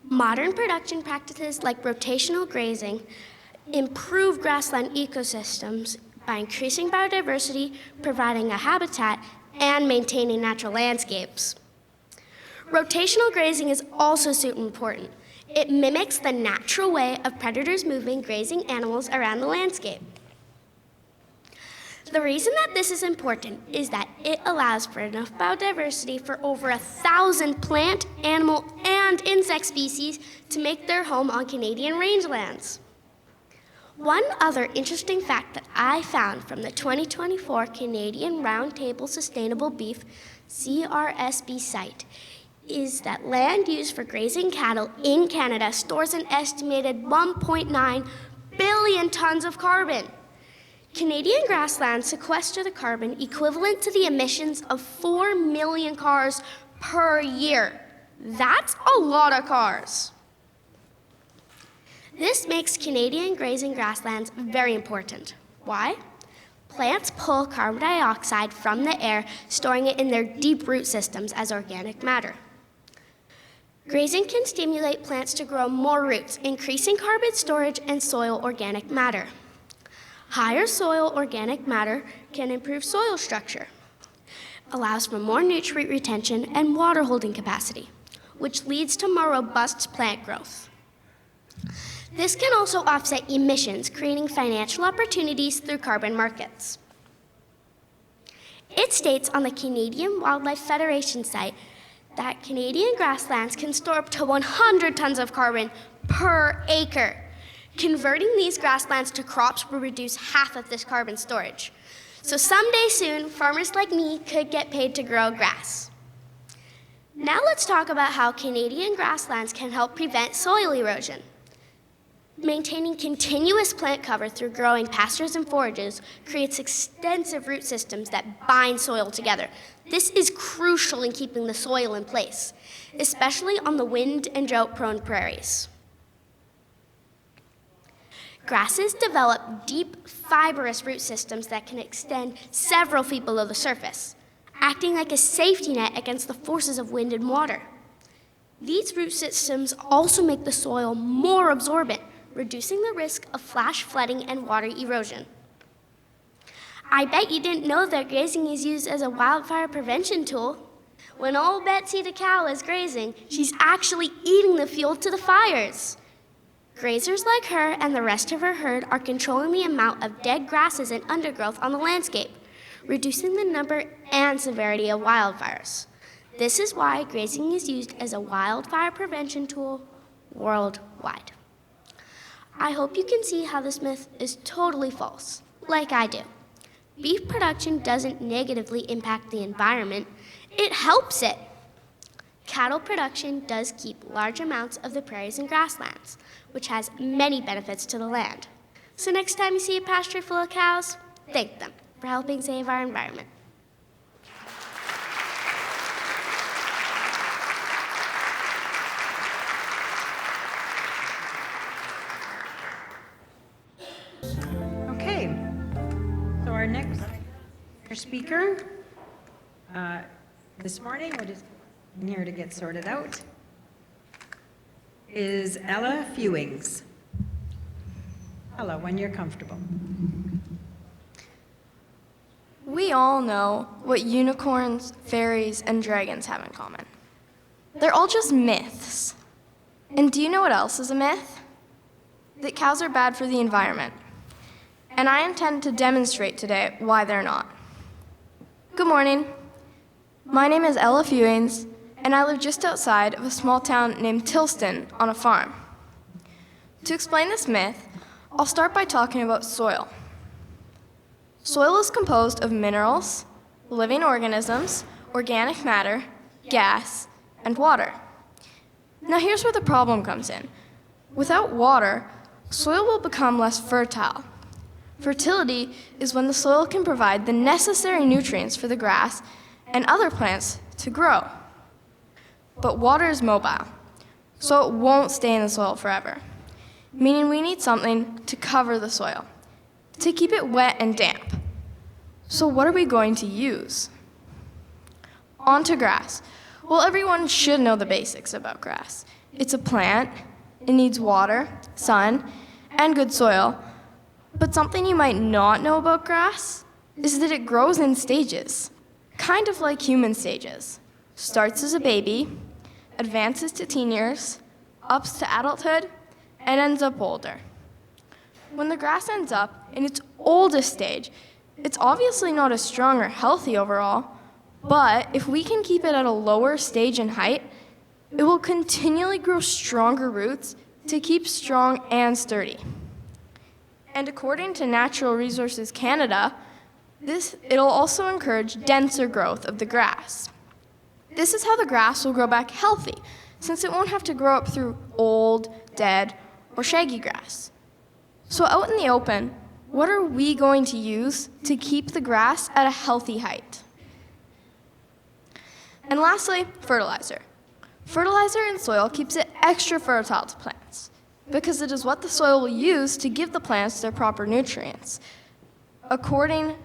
Modern production practices like rotational grazing improve grassland ecosystems by increasing biodiversity, providing a habitat, and maintaining natural landscapes. Rotational grazing is also super important. It mimics the natural way of predators moving grazing animals around the landscape. The reason that this is important is that it allows for enough biodiversity for over 1,000 plant, animal, and insect species to make their home on Canadian rangelands. One other interesting fact that I found from the 2024 Canadian Roundtable Sustainable Beef CRSB site is that land used for grazing cattle in Canada stores an estimated 1.9 billion tons of carbon. Canadian grasslands sequester the carbon equivalent to the emissions of 4 million cars per year. That's a lot of cars. This makes Canadian grazing grasslands very important. Why? Plants pull carbon dioxide from the air, storing it in their deep root systems as organic matter. Grazing can stimulate plants to grow more roots, increasing carbon storage and soil organic matter. Higher soil organic matter can improve soil structure, allows for more nutrient retention and water holding capacity, which leads to more robust plant growth. This can also offset emissions, creating financial opportunities through carbon markets. It states on the Canadian Wildlife Federation site that Canadian grasslands can store up to 100 tons of carbon per acre. Converting these grasslands to crops will reduce half of this carbon storage. So someday soon, farmers like me could get paid to grow grass. Now let's talk about how Canadian grasslands can help prevent soil erosion. Maintaining continuous plant cover through growing pastures and forages creates extensive root systems that bind soil together. This is crucial in keeping the soil in place, especially on the wind and drought-prone prairies. Grasses develop deep, fibrous root systems that can extend several feet below the surface, acting like a safety net against the forces of wind and water. These root systems also make the soil more absorbent, reducing the risk of flash flooding and water erosion. I bet you didn't know that grazing is used as a wildfire prevention tool. When old Betsy the cow is grazing, she's actually eating the fuel to the fires. Grazers like her and the rest of her herd are controlling the amount of dead grasses and undergrowth on the landscape, reducing the number and severity of wildfires. This is why grazing is used as a wildfire prevention tool worldwide. I hope you can see how this myth is totally false, like I do. Beef production doesn't negatively impact the environment, it helps it. Cattle production does keep large amounts of the prairies and grasslands, which has many benefits to the land. So next time you see a pasture full of cows, thank them for helping save our environment. Okay, so our next speaker this morning, we're just in here to get sorted out, is Ella Fewings. Hello, when you're comfortable. We all know what unicorns, fairies, and dragons have in common. They're all just myths. And do you know what else is a myth? That cows are bad for the environment. And I intend to demonstrate today why they're not. Good morning. My name is Ella Fewings, and I live just outside of a small town named Tilston on a farm. To explain this myth, I'll start by talking about soil. Soil is composed of minerals, living organisms, organic matter, gas, and water. Now here's where the problem comes in. Without water, soil will become less fertile. Fertility is when the soil can provide the necessary nutrients for the grass and other plants to grow. But water is mobile, so it won't stay in the soil forever, meaning we need something to cover the soil, to keep it wet and damp. So what are we going to use? On to grass. Well, everyone should know the basics about grass. It's a plant, it needs water, sun, and good soil. But something you might not know about grass is that it grows in stages, kind of like human stages. Starts as a baby, advances to teen years, ups to adulthood, and ends up older. When the grass ends up in its oldest stage, it's obviously not as strong or healthy overall, but if we can keep it at a lower stage in height, it will continually grow stronger roots to keep strong and sturdy. And according to Natural Resources Canada, it'll also encourage denser growth of the grass. This is how the grass will grow back healthy, since it won't have to grow up through old, dead, or shaggy grass. So out in the open, what are we going to use to keep the grass at a healthy height? And lastly, fertilizer. Fertilizer in soil keeps it extra fertile to plants, because it is what the soil will use to give the plants their proper nutrients. According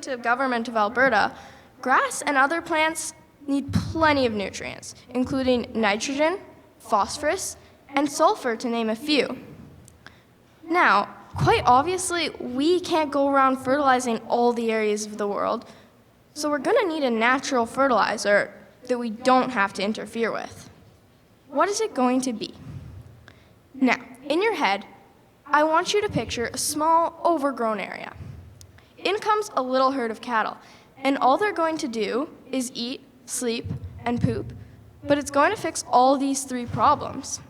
to Government of Alberta, grass and other plants need plenty of nutrients, including nitrogen, phosphorus, and sulfur, to name a few. Now, quite obviously, we can't go around fertilizing all the areas of the world, so we're going to need a natural fertilizer that we don't have to interfere with. What is it going to be? Now, in your head, I want you to picture a small, overgrown area. In comes a little herd of cattle, and all they're going to do is eat, sleep, and poop, but it's going to fix all these three problems.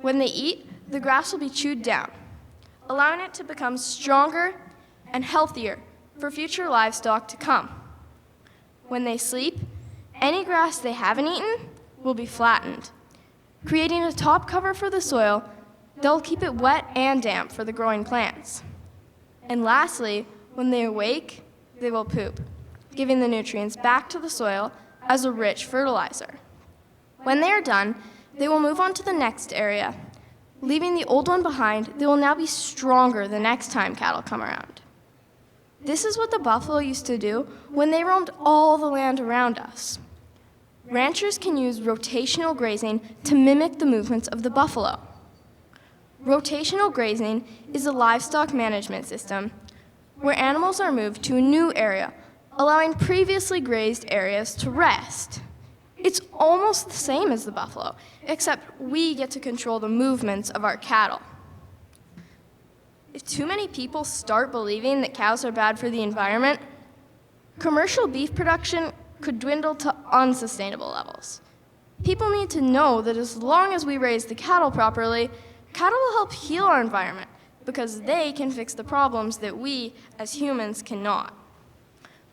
When they eat, the grass will be chewed down, allowing it to become stronger and healthier for future livestock to come. When they sleep, any grass they haven't eaten will be flattened, creating a top cover for the soil that'll keep it wet and damp for the growing plants. And lastly, when they awake, they will poop, giving the nutrients back to the soil as a rich fertilizer. When they are done, they will move on to the next area, Leaving the old one behind, they will now be stronger the next time cattle come around. This is what the buffalo used to do when they roamed all the land around us. Ranchers can use rotational grazing to mimic the movements of the buffalo. Rotational grazing is a livestock management system where animals are moved to a new area, allowing previously grazed areas to rest. It's almost the same as the buffalo, except we get to control the movements of our cattle. If too many people start believing that cows are bad for the environment, commercial beef production could dwindle to unsustainable levels. People need to know that as long as we raise the cattle properly, cattle will help heal our environment because they can fix the problems that we, as humans, cannot.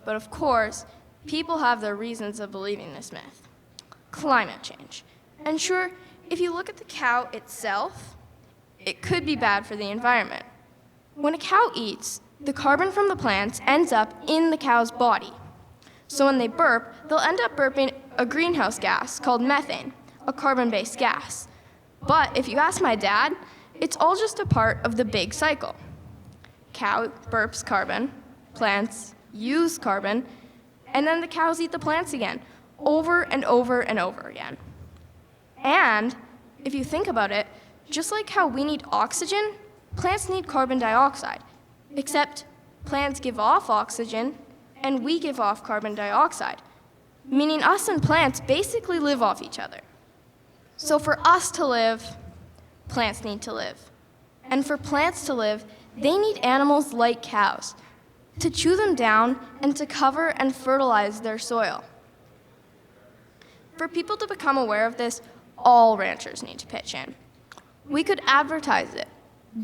But of course, people have their reasons of believing this myth. Climate change. And sure, if you look at the cow itself, it could be bad for the environment. When a cow eats, the carbon from the plants ends up in the cow's body. So when they burp, they'll end up burping a greenhouse gas called methane, a carbon-based gas. But if you ask my dad, it's all just a part of the big cycle. Cow burps carbon, plants use carbon, and then the cows eat the plants again, over and over and over again. And if you think about it, just like how we need oxygen, plants need carbon dioxide, except plants give off oxygen and we give off carbon dioxide, meaning us and plants basically live off each other. So for us to live, plants need to live. And for plants to live, they need animals like cows to chew them down and to cover and fertilize their soil. For people to become aware of this, all ranchers need to pitch in. We could advertise it,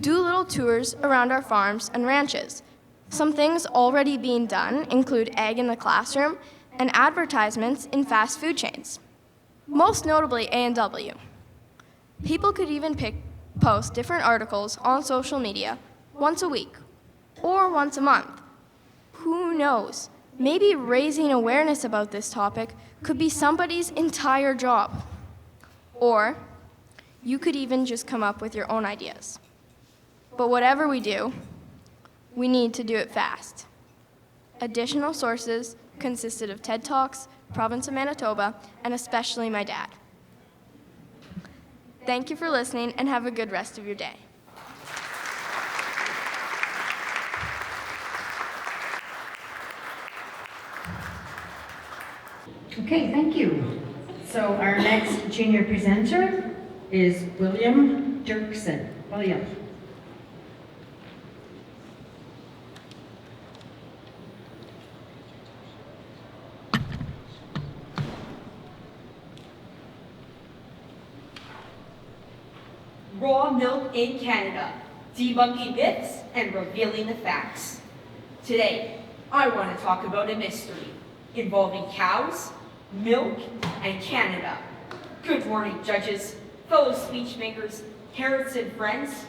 do little tours around our farms and ranches. Some things already being done include egg in the classroom and advertisements in fast food chains, most notably A&W. People could even post different articles on social media once a week or once a month. Who knows? Maybe raising awareness about this topic could be somebody's entire job. Or you could even just come up with your own ideas. But whatever we do, we need to do it fast. Additional sources consisted of TED Talks, Province of Manitoba, and especially my dad. Thank you for listening and have a good rest of your day. Okay, thank you. So our next junior presenter is William Derksen. William. Raw milk in Canada, debunking myths and revealing the facts. Today, I want to talk about a mystery involving cows, milk, and Canada. Good morning, judges, fellow speechmakers, parents, and friends.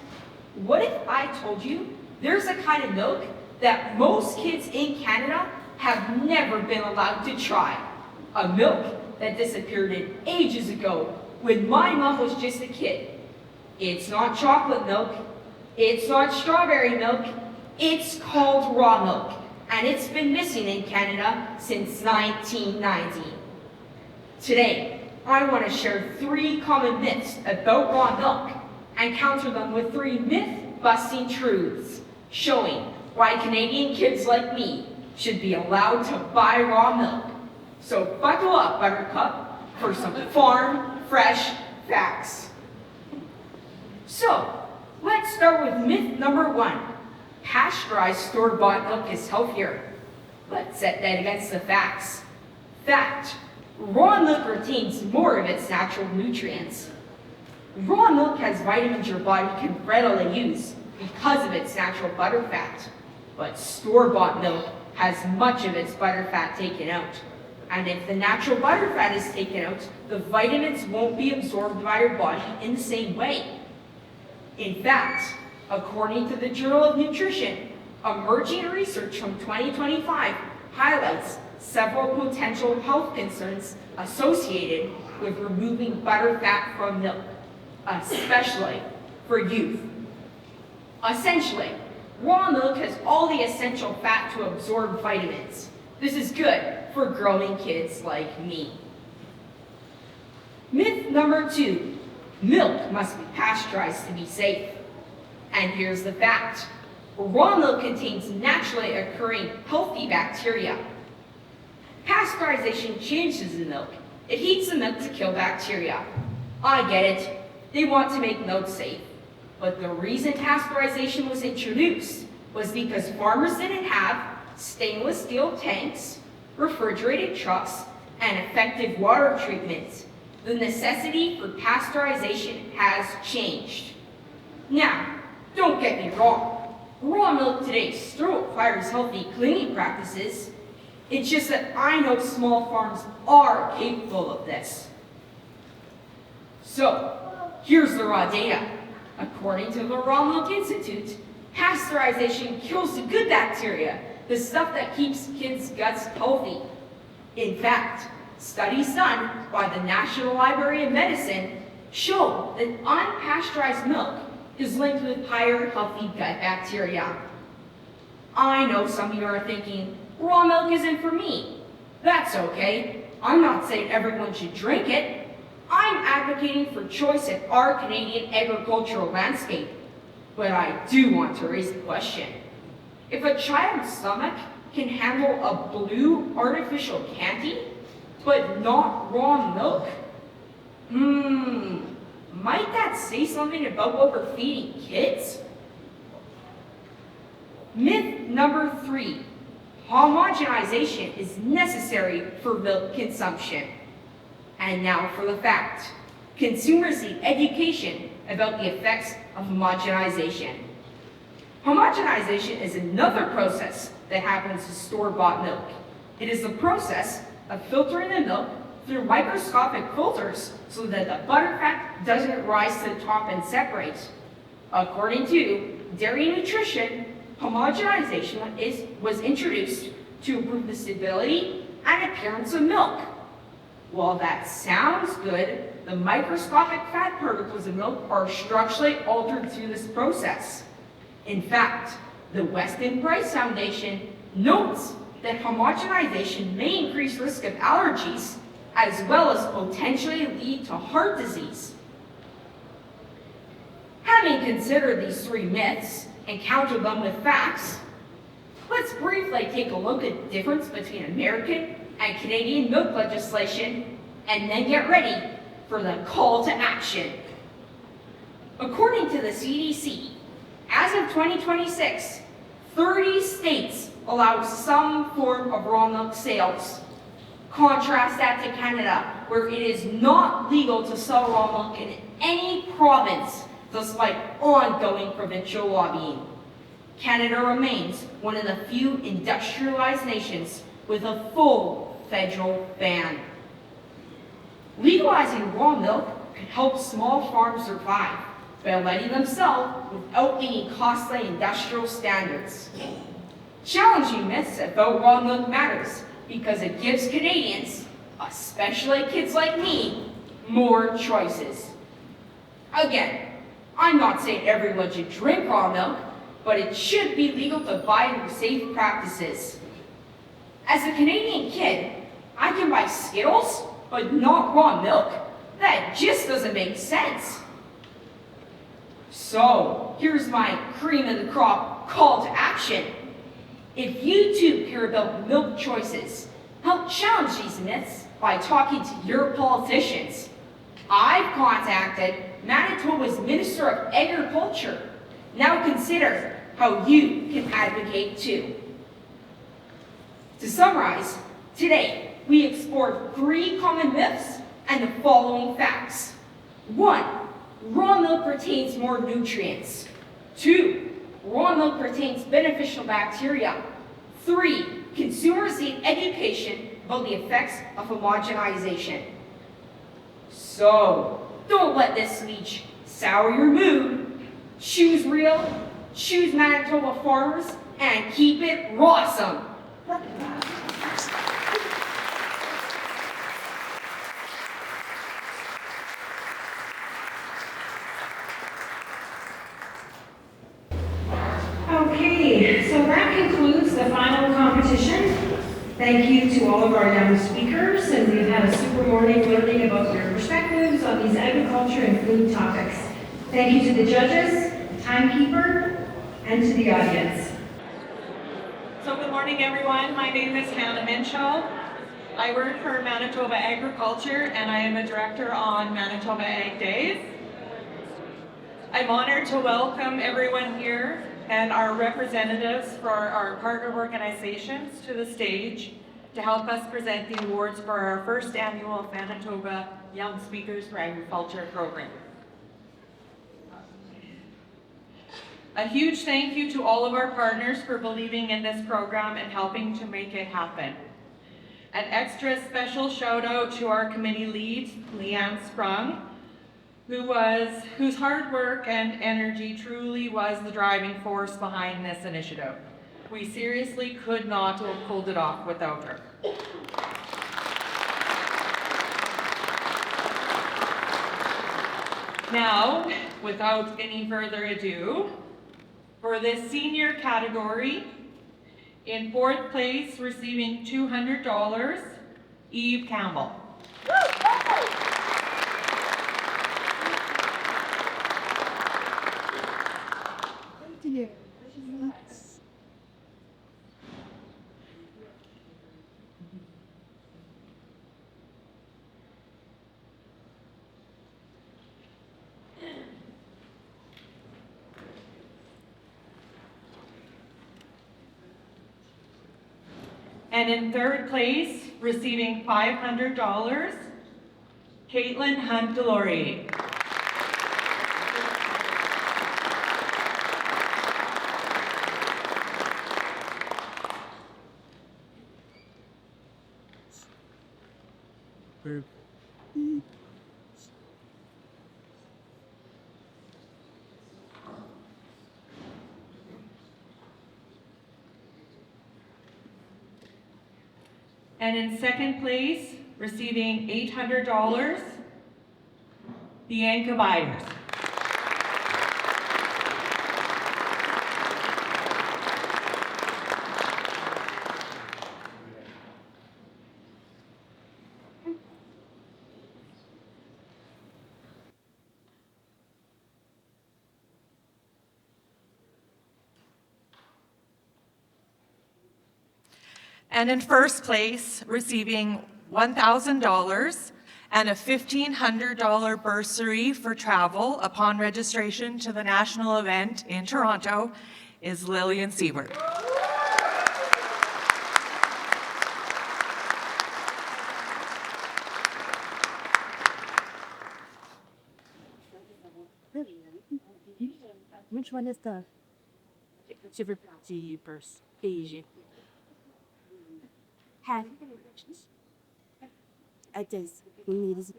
What if I told you there's a kind of milk that most kids in Canada have never been allowed to try? A milk that disappeared ages ago when my mom was just a kid. It's not chocolate milk, it's not strawberry milk, it's called raw milk, and it's been missing in Canada since 1990. Today, I want to share 3 common myths about raw milk and counter them with 3 myth-busting truths, showing why Canadian kids like me should be allowed to buy raw milk. So buckle up, Buttercup, for some farm fresh facts. So, let's start with myth number 1. Pasteurized store-bought milk is healthier. Let's set that against the facts. Fact, raw milk retains more of its natural nutrients. Raw milk has vitamins your body can readily use because of its natural butter fat. But store-bought milk has much of its butter fat taken out. And if the natural butter fat is taken out, the vitamins won't be absorbed by your body in the same way. In fact, according to the Journal of Nutrition, emerging research from 2025 highlights several potential health concerns associated with removing butter fat from milk, especially for youth. Essentially, raw milk has all the essential fat to absorb vitamins. This is good for growing kids like me. Myth number 2, milk must be pasteurized to be safe. And here's the fact. Raw milk contains naturally occurring healthy bacteria. Pasteurization changes the milk. It heats the milk to kill bacteria. I get it. They want to make milk safe. But the reason pasteurization was introduced was because farmers didn't have stainless steel tanks, refrigerated trucks, and effective water treatment. The necessity for pasteurization has changed. Now, don't get me wrong. Raw milk today still requires healthy cleaning practices. It's just that I know small farms are capable of this. So, here's the raw data. According to the Raw Milk Institute, pasteurization kills the good bacteria, the stuff that keeps kids' guts healthy. In fact, studies done by the National Library of Medicine show that unpasteurized milk is linked with higher healthy gut bacteria. I know some of you are thinking, raw milk isn't for me. That's okay. I'm not saying everyone should drink it. I'm advocating for choice in our Canadian agricultural landscape. But I do want to raise the question. If a child's stomach can handle a blue artificial candy, but not raw milk, might that say something about what we're feeding kids? Myth number 3, homogenization is necessary for milk consumption. And now for the fact. Consumers need education about the effects of homogenization. Homogenization is another process that happens to store-bought milk. It is the process of filtering the milk through microscopic filters so that the butterfat doesn't rise to the top and separate. According to Dairy Nutrition, homogenization was introduced to improve the stability and appearance of milk. While that sounds good, the microscopic fat particles in milk are structurally altered through this process. In fact, the Weston Price Foundation notes that homogenization may increase risk of allergies as well as potentially lead to heart disease. Having considered these 3 myths and countered them with facts, let's briefly take a look at the difference between American and Canadian milk legislation and then get ready for the call to action. According to the CDC, as of 2026, 30 states allow some form of raw milk sales. Contrast that to Canada, where it is not legal to sell raw milk in any province, despite ongoing provincial lobbying. Canada remains one of the few industrialized nations with a full federal ban. Legalizing raw milk could help small farms survive by letting them sell without any costly industrial standards. Challenging myths about raw milk matters because it gives Canadians, especially kids like me, more choices. Again, I'm not saying everyone should drink raw milk, but it should be legal to buy through safe practices. As a Canadian kid, I can buy Skittles, but not raw milk. That just doesn't make sense. So, here's my cream of the crop call to action. If you too care about milk choices, help challenge these myths by talking to your politicians. I've contacted Manitoba's Minister of Agriculture. Now consider how you can advocate too. To summarize, today we explored 3 common myths and the following facts. 1, raw milk retains more nutrients. 2, raw milk retains beneficial bacteria. 3, consumers need education about the effects of homogenization. So, don't let this speech sour your mood. Choose real, choose Manitoba farmers, and keep it rawsome. the final competition. Thank you to all of our young speakers, and we've had a super morning learning about their perspectives on these agriculture and food topics. Thank you to the judges, timekeeper, and to the audience. So good morning, everyone. My name is Hannah Minshall. I work for Manitoba Agriculture, and I am a director on Manitoba Ag Days. I'm honored to welcome everyone here and our representatives for our partner organizations to the stage to help us present the awards for our first annual Manitoba Young Speakers for Agriculture program. A huge thank you to all of our partners for believing in this program and helping to make it happen. An extra special shout out to our committee lead, Leanne Sprung, whose hard work and energy truly was the driving force behind this initiative. We seriously could not have pulled it off without her. Now, without any further ado, for this senior category, in fourth place, receiving $200, Eve Campbell. And in third place, receiving $500, Kaitlin Hunt-Delaurier. And in second place, receiving $800, Bianca Byers. And in first place, receiving $1,000 and a $1,500 bursary for travel upon registration to the national event in Toronto, is Lillian Seward. Which one is the Liberty versus Beige? Have I just need this.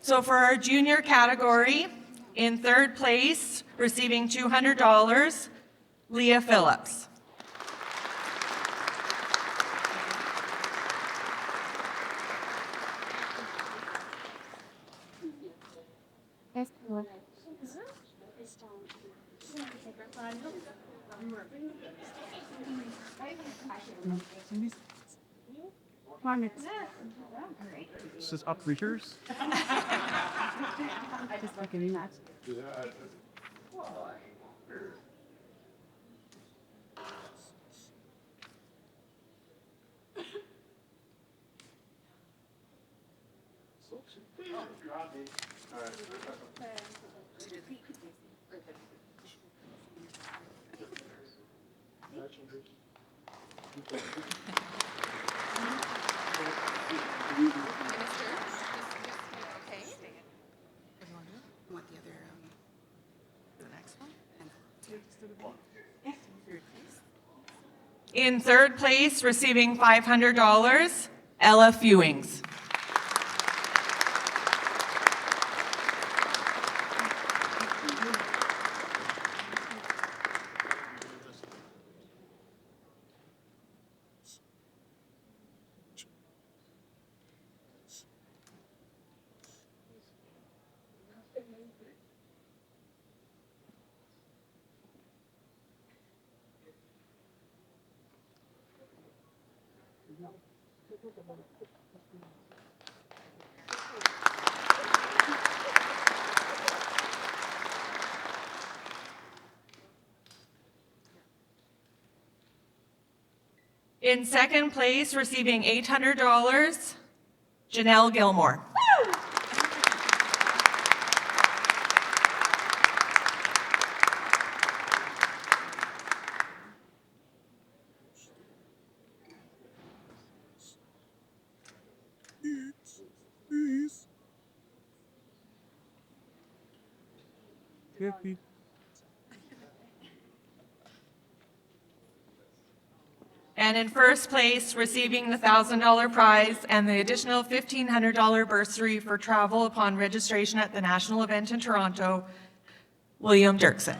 So for our junior category, in third place, receiving $200, Leah Phillips. This is upreachers. Just looking at. In third place, receiving $500, Ella Fewings. In second place, receiving $800, Janelle Gilmore. And in first place, receiving the $1,000 prize and the additional $1,500 bursary for travel upon registration at the national event in Toronto, William Derksen.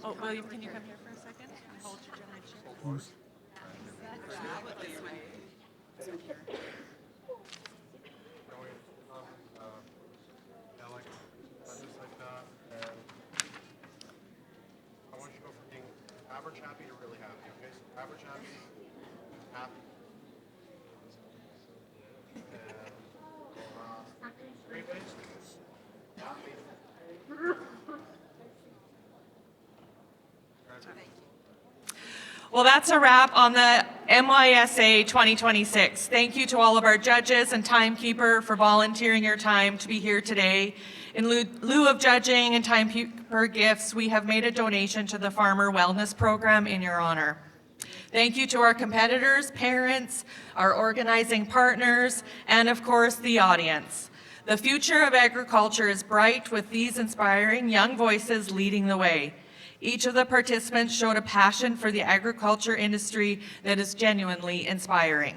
Oh, William, can you come here for a second? Hold your generation. I want you to go from being average happy to really happy, okay? So average happy, happy. And straight face. Happy. Well, that's a wrap on the MYSA 2026. Thank you to all of our judges and timekeeper for volunteering your time to be here today. In lieu of judging and timekeeper gifts, we have made a donation to the Farmer Wellness Program in your honor. Thank you to our competitors, parents, our organizing partners, and of course, the audience. The future of agriculture is bright with these inspiring young voices leading the way. Each of the participants showed a passion for the agriculture industry that is genuinely inspiring.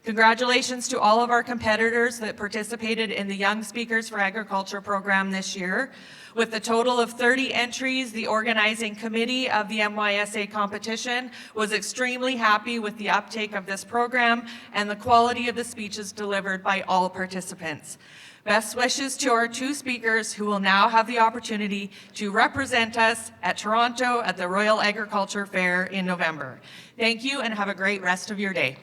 Congratulations to all of our competitors that participated in the Young Speakers for Agriculture program this year. With a total of 30 entries, the organizing committee of the MYSA competition was extremely happy with the uptake of this program and the quality of the speeches delivered by all participants. Best wishes to our two speakers who will now have the opportunity to represent us at Toronto at the Royal Agriculture Fair in November. Thank you and have a great rest of your day.